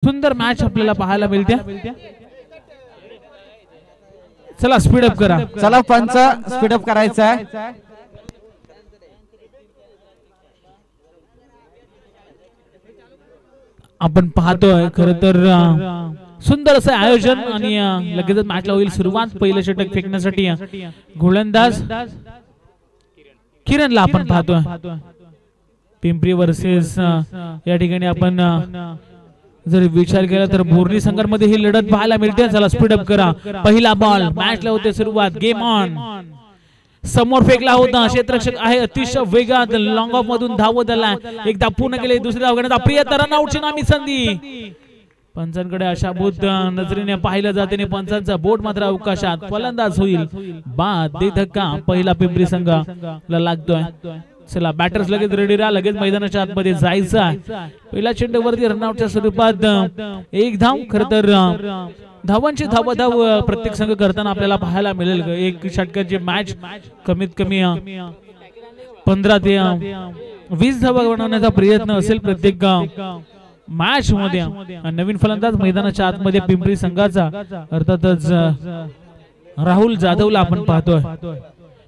सुंदर मॅच आपल्याला पाहायला मिळते. चला स्पीड अप करा. चला पंच स्पीड अप करायचं आहे. आपण पाहतोय खर तर सुंदर असं आयोजन आणि लगेचच मॅचला होईल सुरुवात. पहिलं षटक फेकण्यासाठी गोलंदाज किरणला आपण पाहतोय. पिंपरी वर्सेस या ठिकाणी आपण जर विचार केला तर बोर्णी संघांमध्ये ही लढत पाहायला मिळते. चला स्पीड अप करा. पहिला बॉल मॅचला होते सुरुवात. Game on. समोर फेकला होता. क्षेत्ररक्षक आहे अतिशय वेगात लॉंग ऑफ मधून धावत आला. एकदा पूर्ण केले. दुसऱ्या धावण्याचा प्रियता रनआउटची नामी संधी. पंचांकडे अशाभूत नजरेने पाहिलं जाते. पंचांचा बोट मात्र अवकाशात. फलंदाज होईल बाद. दे धक्का पहिला पिंपरी संघाला लागतोय. चला बॅटर्स लगेच रेडी राहा. लगेच मैदानाच्या आतमध्ये जायचं. पहिल्या चेंडूवरती रनआउटच्या स्वरूपात एक धाव. खर तर धावांची धावाधाव प्रत्येक संघ करताना आपल्याला पाहायला मिळेल. एक षटकाची मॅच कमीत कमी 15 ते 20 धावा बनवण्याचा प्रयत्न असेल प्रत्येक मॅच मध्ये. नवीन फलंदाज मैदानाच्या आतमध्ये पिंपरी संघाचा अर्थातच राहुल जाधवला आपण पाहतोय.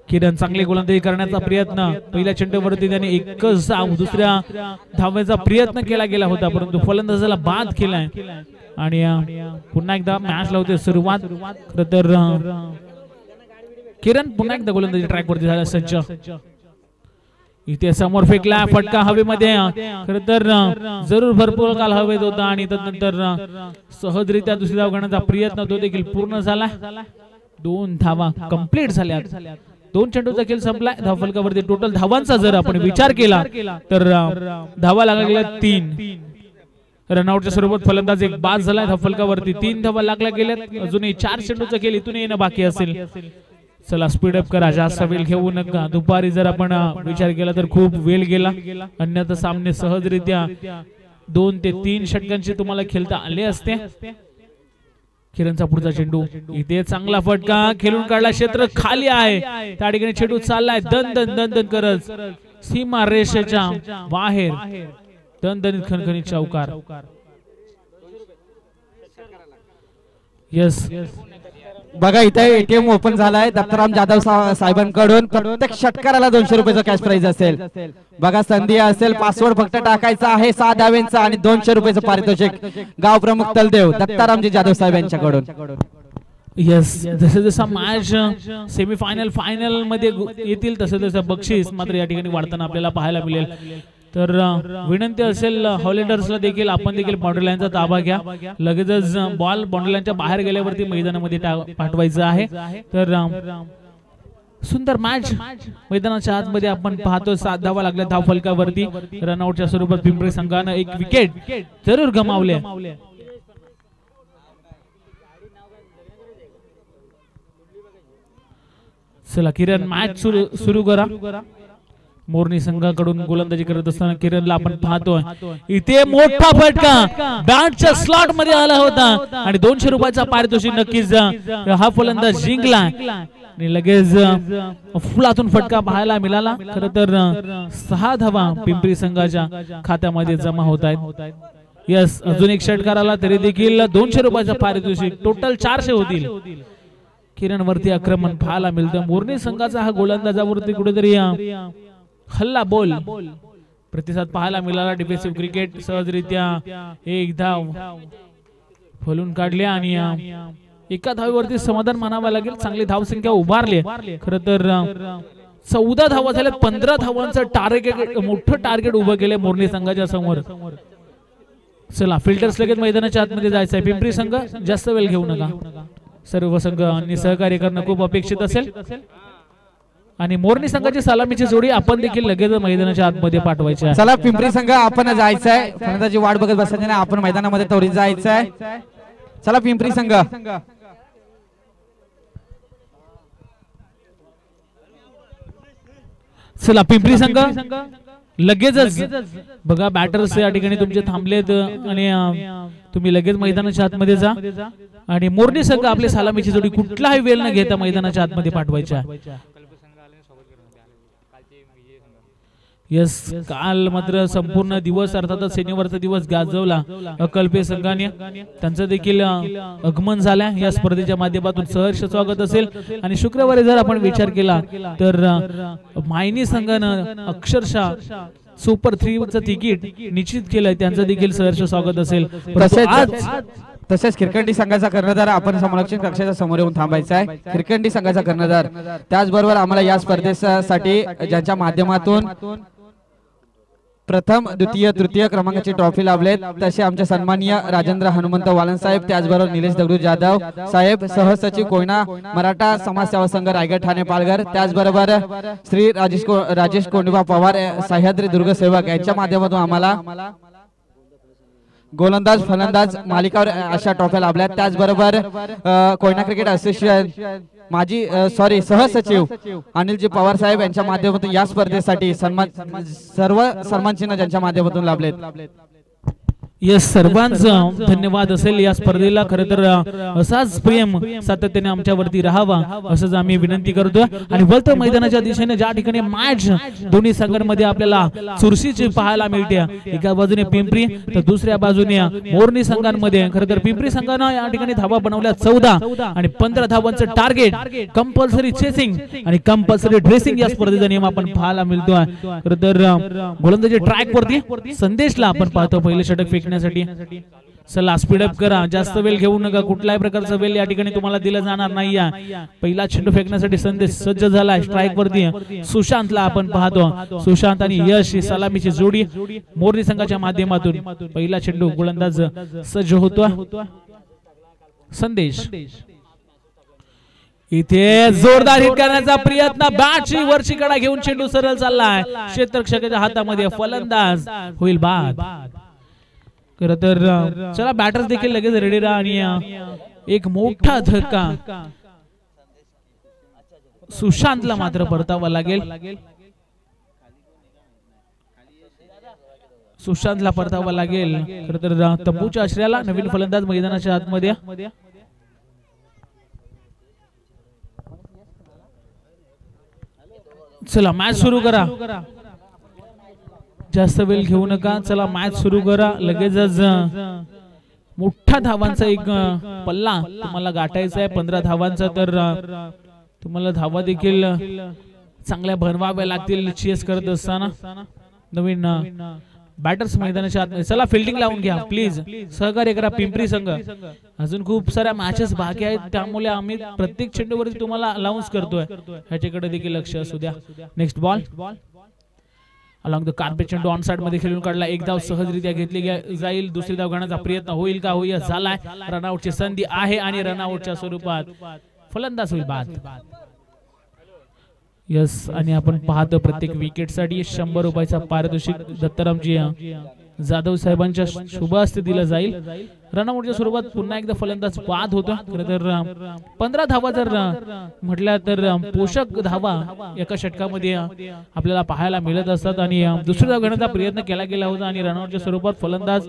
किरण चांगली गोलंदाजी करण्याचा प्रयत्न. पहिल्या चेंडूवरती त्याने एकच धाव. दुसऱ्या धावेचा प्रयत्न केला गेला होता परंतु फलंदाजाला बाद केलाय. आणि पुन्हा एकदा मॅचला होते सुरुवात. खर तर किरण पुन्हा एकदा गोलंदाजी ट्रॅक वरती झाला सज्ज. इथे समोर फेकला फटका हवेमध्ये. खर तर जरूर भरपूर काल हवेत होता आणि त्यानंतर सहजरित्या दुसरी धाव घेण्याचा प्रयत्न तो देखील पूर्ण झाला. 2 धावा कंप्लीट झाल्या. 2 चेंडूचा खेळ संपलाय. धावफलकावरती टोटल धावांचा जर आपण विचार केला तर धावा लागल्या 3. रनआउटच्या स्वरूपात फलंदाज एक बाद झालाय. धावफलकावरती 3 धावा लागल्या गेल्यात. अजूनही 4 चेंडूचा खेळ इथून येणं बाकी असेल. चला स्पीड अप करा. जास्त वेळ घेऊ नका. दुपारी जर आपण विचार केला तर खूप वेळ गेला. अन्यथा सामने सहजरित्या 2 ते 3 षटकांची तुम्हाला खेळता आले असते. किरणचा पुढचा चेंडू. इथे चांगला फटका खेळून काढला. क्षेत्र खाली आहे. त्या ठिकाणी चेंडू चाललाय दन दन दन दन करत सीमा रेषेच्या बाहेर. दणदणीत खणखणीत चौकार. यस बघा इथे एटीएम ओपन झालाय दत्ताराम जाधव साहेबांकडून. प्रत्येक षटकाराला 200 रुपयाचा कॅश प्राइज असेल. बघा संधी असेल. पासवर्ड फक्त टाकायचा आहे 6 धाव्यांचा आणि 200 रुपयाचं पारितोषिक गाव प्रमुख तलदेव दत्तारामजी जाधव साहेब यांच्याकडून. यस जसं जसं मॅच सेमीफायनल फायनल मध्ये येतील तसं तसं बक्षीस मात्र या ठिकाणी वाढताना आपल्याला पाहायला मिळेल. तर विनंती असेल हॉलिडर्सला देखील आपण देखील बाउंड्री लाईनचा ताबा घ्या. लगेचच बॉल बाउंड्री लाईनच्या बाहेर गेल्यावरती मैदानामध्ये पाठवायचं आहे. तर सुंदर मॅच मैदानाच्या आतमध्ये आपण पाहतो. 7 धावा लागल्या धावफलकावरती. रनआउटच्या स्वरूपात पिंपरी संघानं एक विकेट जरूर गमावले. चला किरण मॅच सुरू करा. मोरनी संघाकडून गोलंदाजी करत असताना किरणला आपण पाहतोय. इथे मोठा फटका बॅटच्या स्लॉट मध्ये आला होता आणि 200 रुपयाचा पारितोषिक नक्कीच हा फलंदाज जिंकला. आणि लगेच फुलातून फटका पाहायला मिळाला. खर तर 6 धावा पिंपरी संघाच्या खात्यामध्ये जमा होत आहेत. यस अजून एक षटकार आला तरी देखील 200 रुपयाचा पारितोषिक टोटल 400 होतील. किरण वरती आक्रमण पाहायला मिळतं. मोरनी संघाचा हा गोलंदाजावरती कुठेतरी हल्ला बॉल प्रतिसाद पाहायला मिळाला. डिफेन्सिव्ह क्रिकेट सहजरित्या एक धाव फलून काढल्या आणि एका धावेवरती समाधान मानावं लागेल. चांगली धावसंख्या उभारली. खर तर 14 धावा झाल्यात. 15 धावांचं टार्गेट मोठं टार्गेट उभं केलंय मोरनी संघाच्या समोर. चला फिल्टर्स लगेच मैदानाच्या आतमध्ये जायचंय. पिंपरी संघ जास्त वेळ घेऊ नका. सर्व संघांनी सहकार्य करणं खूप अपेक्षित असेल. आणि मोरनी संघाची सलामीची जोडी आपण देखील लगेच मैदानाच्या आतमध्ये पाठवायची आहे. चला पिंपरी संघ आपण जायचंय. फलंदाजी वाट बघत बसायची नाही. आपण मैदानामध्ये त्वरित जायचंय. चला पिंपरी संघ. चला पिंपरी संघ लगेचच बघा बॅटर्स या ठिकाणी तुमचे थांबलेत आणि तुम्ही लगेच मैदानाच्या आतमध्ये जा. आणि मोरनी संघ आपले सलामीची जोडी कुठलाही वेळ न घेता मैदानाच्या आतमध्ये पाठवायची आहे. यस, काल मात्र संपूर्ण दिवस अर्थातच शनिवारचा दिवस गाजवला अकल्पे संघाने. त्यांचं देखील आगमन झालंय या स्पर्धेच्या माध्यमातून. सहर्ष स्वागत असेल. आणि शुक्रवारी जर आपण विचार केला तर मायनी संघानं अक्षरशः सुपर 3 चं तिकीट निश्चित केलंय. त्यांचं देखील सहर्ष स्वागत असेल. तसेच खिरकंडी संघाचा कर्णधार आपण समरक्षण कक्षाच्या समोर येऊन थांबायचा आहे. खिरकंडी संघाचा कर्णधार. त्याचबरोबर आम्हाला या स्पर्धेसाठी ज्यांच्या माध्यमातून प्रथम द्वितीय तृतीय क्रमांकाची ट्रॉफी लाभलेत तसे आमचे सन्माननीय राजेंद्र हनुमंत वालन साहेब, त्याचबरोबर निलेश दगडू जाधव साहेब, सहसचिव कोयना मराठा समाज सेवा संघ रायगड ठाणे पालघर, त्याचबरोबर श्री राजेश कोंडबा पवार सह्याद्री दुर्ग सेवक यांच्या माध्यमातून आम्हाला गोलंदाज फलंदाज मालिकावर अशा ट्रॉफ्या लाभल्या. त्याचबरोबर कोयना क्रिकेट असोसिएशन माजी सहसचिव अनिलजी पवार साहेब यांच्या माध्यमातून या स्पर्धेसाठी सर्व सन्मान चिन्ह ज्यांच्या माध्यमातून लाभलेत. यस, सर्वांचं धन्यवाद असेल या स्पर्धेला. खरं तर असाच प्रेम सातत्याने आमच्यावरती राहावा असंच आम्ही विनंती करतोय. आणि वळतं मैदानाच्या दिशेने ज्या ठिकाणी मॅच दोन्ही संघांमध्ये आपल्याला चुरशीची पाहायला मिळते, एका बाजूने पिंपरी तर दुसऱ्या बाजूने मोरनी संघांमध्ये. खरं तर पिंपरी संघानं या ठिकाणी धावा बनवल्या 14 आणि 15 धावांचं टार्गेट, कंपल्सरी चेसिंग आणि कंपल्सरी ड्रेसिंग या स्पर्धेचा नियम आपण पाहायला मिळतोय. खरं तर गोलंदाजी ट्रॅक वरती संदेशला आपण पाहतो पहिले षटक फेकण्यासाठी. चला स्पीडअप करा, जास्त वेळ घेऊ नका. कुठल्याही प्रकारचा वेळ या ठिकाणी तुम्हाला दिला जाणार नाही. पहिला चेंडू फेकण्यासाठी संदेश सज्ज झालाय. स्ट्राईक वरती सुशांतला आपण पाहतो. सुशांत आणि यश ही सलामीची जोडी मोरनी संघाच्या माध्यमातून. पहिला चेंडू गोलंदाज सज्ज होतो. संदेश इथे जोरदार हिट करण्याचा प्रयत्न, बॅटची वरची कडा घेऊन चेंडू सरळ चाललाय क्षेत्ररक्षकाच्या हातामध्ये. फलंदाज होईल बाद. खरं तर चला बॅटर्स देखील लगेच रेडी राहा. आणि एक मोठा धक्का सुशांतला मात्र परतावा लागेल. सुशांतला परतावा लागेल. खरं तर तंबूच्या आश्रयाला नवीन फलंदाज मैदानाच्या आतमध्ये. चला मॅच सुरू करा, जास्त वेळ घेऊ नका. चला मॅच सुरू करा. लगेचच मोठा धावांचा एक पल्ला तुम्हाला गाठायचा आहे, 15 धावांचा. तर तुम्हाला धावा देखील चांगल्या बनवाव्या लागतील चेस करत असताना. नवीन बॅटर्स मैदानाच्या आत. चला फिल्डिंग लावून घ्या प्लीज, सहकार्य करा पिंपरी संघ. अजून खूप साऱ्या मॅचेस बाकी आहेत, त्यामुळे आम्ही प्रत्येक चेंडूवरती तुम्हाला अनाउन्स करतोय, ह्याच्याकडे देखील लक्ष असू द्या. Next ball along the carpet, चेंडू ऑन साइड मध्ये खेळून काढला. एक धाव सहजरित्या घेतली जाईल. दुसरी धाव घेण्याचा प्रयत्न होईल का? होईल झालाय. रनआउटची संधी आहे आणि रनआउटच्या स्वरूपात फलंदाज होईल बाद. यस, आणि आपण पाहतो प्रत्येक विकेट साठी 100 रुपयाचा पारितोषिक दत्तारामजी जाधव साहेबांच्या शुभ हस्ते दिला जाईल. रनआउटच्या स्वरूपात पुन्हा एकदा फलंदाज बाद होतो. खरं तर 15 धावा जर म्हटल्या तर पोषक धावा एका षटकामध्ये आपल्याला पाहायला मिळत असतात. आणि दुसरी धाव घेण्याचा प्रयत्न केला गेला होता आणि रनआउटच्या स्वरूपात फलंदाज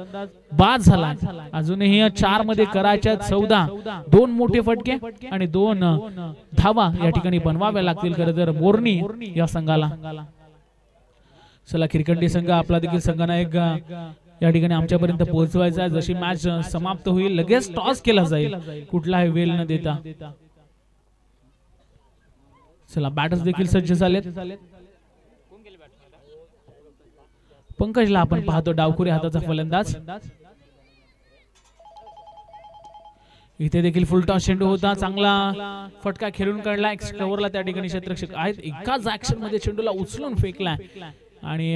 बाद झाला. अजूनही 4 मध्ये करायच्या 14, 2 मोठे फटके आणि 2 धावा या ठिकाणी बनवाव्या लागतील खरं तर मोरनी या संघाला. चला खिरकंडी संघ आपला देखील संघनायक या ठिकाणी आमच्यापर्यंत पोहोचवायचा आहे. जशी मॅच समाप्त होईल लगेच टॉस केला जाईल, कुठलाही वेळ न देता. चला बॅटर्स देखील सज्ज झालेत. पंकजला आपण पाहतो, डावखुरी हाताचा फलंदाज. इथे देखील फुल टॉस चेंडू होता, चांगला फटका खेळून काढला. एक्स्ट्रा ओव्हरला त्या ठिकाणी क्षेत्ररक्षक आहेत, एकाच ऍक्शन मध्ये चेंडूला उचलून फेकला आणि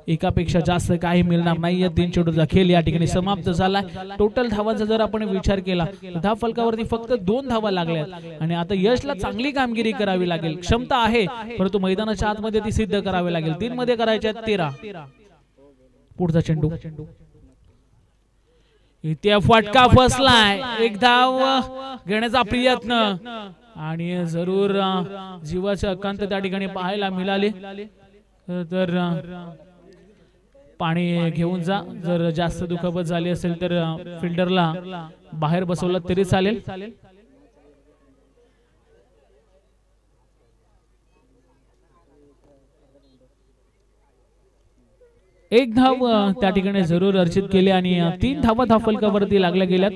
एकापेक्षा जास्त काही मिळणार नाहीये. 3 चेंडूचा खेळ या ठिकाणी समाप्त झाला. टोटल धावांचा जर आपण विचार केला, धाव फलकावरती फक्त 2 धावा लागल्या आणि आता यशला चांगली कामगिरी करावी लागेल. क्षमता आहे परंतु मैदानाच्या आतमध्ये ती सिद्ध करावी लागेल. 3 मध्ये करायच्या 13. पुढचा चेंडू इथे फटका फसलाय. एक धाव घेण्याचा प्रयत्न आणि जरूर जीवाचे अकांत त्या ठिकाणी पाहायला मिळाले. तर पाणी घेऊन जा, जर जास्त दुखापत झाली असेल तर फिल्डरला बाहेर बसवलं तरी चालेल. एक धाव त्या ठिकाणी जरूर अर्जित केली आणि 3 धावा धावफलकावरती लागल्या गेल्यात.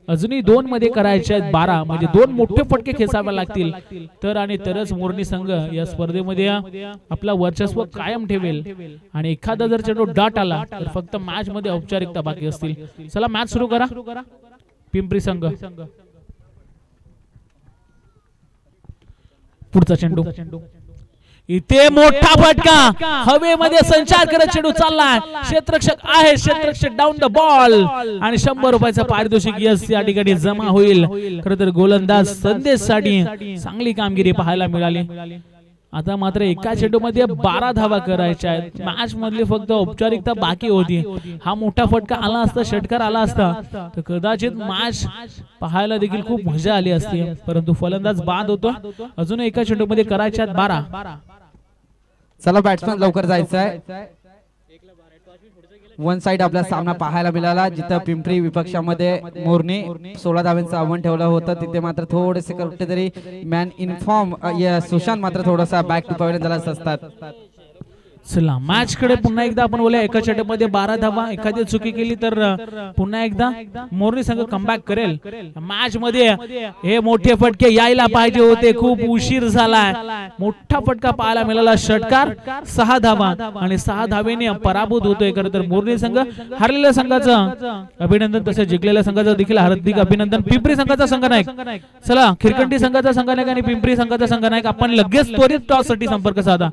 अजूनही 2 मध्ये करायच्या आहेत 12, म्हणजे 2 मोठे फटके खेचावे लागतील तर आणि तरच मोरनी संघ या स्पर्धेमध्ये आपला वर्चस्व कायम ठेवेल. आणि एखादा जर चेंडू डाट आला तर फक्त मॅच मध्ये औपचारिकता बाकी असतील. चला मॅच सुरू करा. पिंपरी संघ पुढचा चेंडू इथे मोठा फटका हवेमध्ये संचार करत चेंडू चाललाय. क्षेत्ररक्षक आहे, क्षेत्ररक्षक डाऊन द बॉल आणि 100 रुपयाचा पारितोषिक यस या ठिकाणी जमा होईल. खरं तर गोलंदाज संदेश साठी चांगली कामगिरी पाहायला मिळाली. आता मात्र एका चेंडू मध्ये 12 धावा करायच्या आहेत. मॅच मधली फक्त औपचारिकता बाकी होती. हा मोठा फटका आला असता, षटकार आला असता तर कदाचित मॅच पाहायला देखील खूप मजा आली असती. परंतु फलंदाज बाद होतो. अजून एका चेंडू मध्ये करायच्या आहेत 12. चला बॅट्समॅन लवकर जायचंय. वन साइड आपला सामना पाहायला मिळाला जिथं पिंपरी विपक्षामध्ये मोरनी 16 धावांचं आव्हान ठेवलं होतं. तिथे मात्र थोडेसे कुठेतरी मॅन इन फॉर्म सुशांत मात्र थोडासा बॅक टू पॉइंट झाला असतात. चला मॅच कडे पुन्हा एकदा आपण बोलूया. एका चेंडूमध्ये 12 धावा. एखादी चुकी केली तर पुन्हा एकदा मोरनी संघ कमबॅक करेल. मॅच मध्ये हे मोठे फटके यायला पाहिजे होते, खूप उशीर झालाय. मोठा फटका पाहायला मिळाला. षटकार 6 धावा आणि 6 धावेने पराभूत होतोय. खरं तर मोरनी संघ हरलेल्या संघाचं अभिनंदन, तसेच जिंकलेल्या संघाचं देखील हार्दिक अभिनंदन. पिंपरी संघाचा संघनायक, चला खिरकंटी संघाचा संघनायक आणि पिंपरी संघाचा संघनायक आपण लगेच त्वरित टॉस साठी संपर्क साधा.